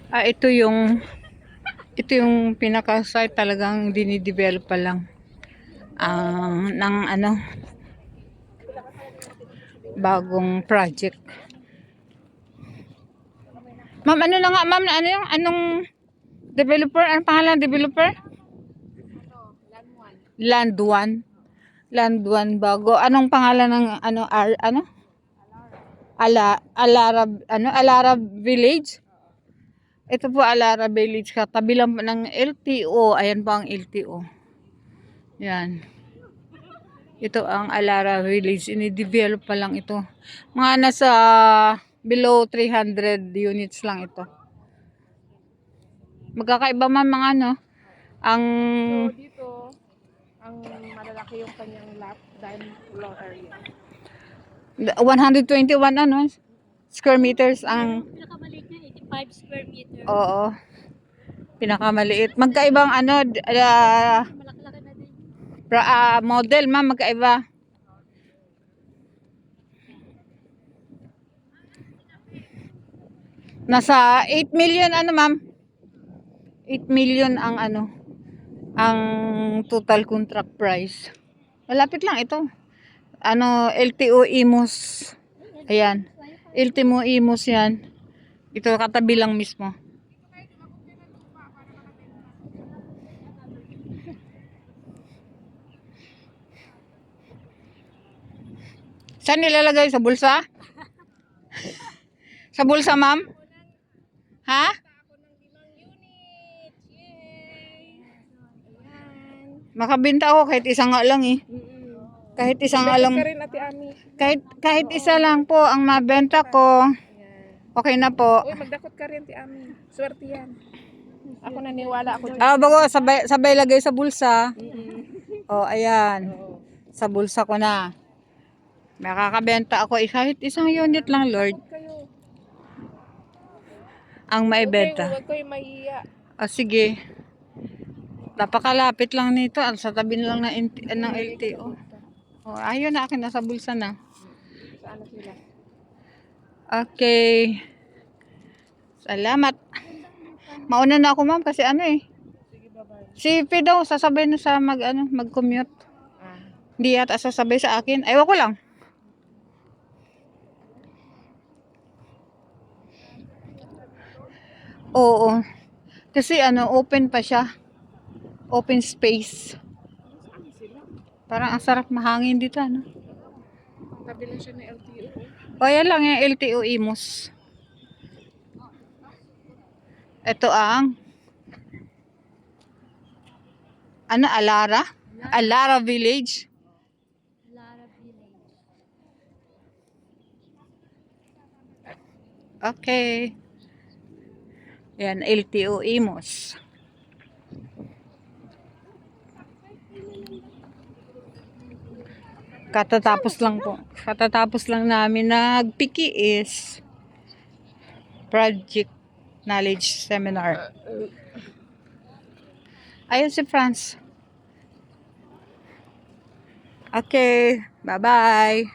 Ito yung pinaka-site talagang dinidevelop pa lang ng bagong project. Ma'am, ano na nga ma'am, ano yung anong developer? Anong pangalan ng developer? Land One. Land One bago. Anong pangalan ng Alara Village? Ito po Alara Village, katabi lang po ng LTO. Ayan po ang LTO. Yan. Ito ang Alara Village. Ini-develop pa lang ito. Mga nasa below 300 units lang ito. Magkakaiba man mga ang So dito, ang malalaki yung kanyang lot dahil low area. 121 square meters ang Pinakamaliit niya, 85 square meter. oo. Pinakamaliit. Magkaibang Malaki-laki na din. model ma'am, magkaiba. Nasa 8 million ma'am. 8 million ang ang total contract price. Malapit lang ito. LTO Imus. Ayan. LTO Imus yan. Ito katabi lang mismo. Saan nilalagay? Sa bulsa? Sa bulsa, ma'am? Ha? Makabenta ako kahit isang nga lang eh. Kahit isang nga lang. Kahit isa lang po ang mabenta ko. Okay na po. Uy, magdakot ka rin, ti Ami. Swerte yan. Ako naniwala ako. Bago sabay lagay sa bulsa. Oh, ayan. Sa bulsa ko na. Makakabenta ako kahit isang unit lang, Lord. Ang maibenta. Huwag kayo mahiya. Sige. Napakalapit lang nito. Sa tabi lang ng LTO. Oh, ayun na akin. Nasa bulsa na. Saan sila? Okay. Salamat. Mauna na ako, ma'am, kasi Sige, bye-bye. si P daw sasabay na sa mag-commute. Hindi yata sasabay sa akin. Ewan ko lang. Oo. Kasi open pa siya. Open space. Parang ang sarap mahangin dito, Tabi lang siya ng LTO. O, yan lang yung LTO Imus. Ito ang Alara? Alara Village. Lara Village. Okay. Yan, LTO Imus. Katatapos lang namin nagpikiis project knowledge seminar. Ayun si Franz. Okay, bye-bye.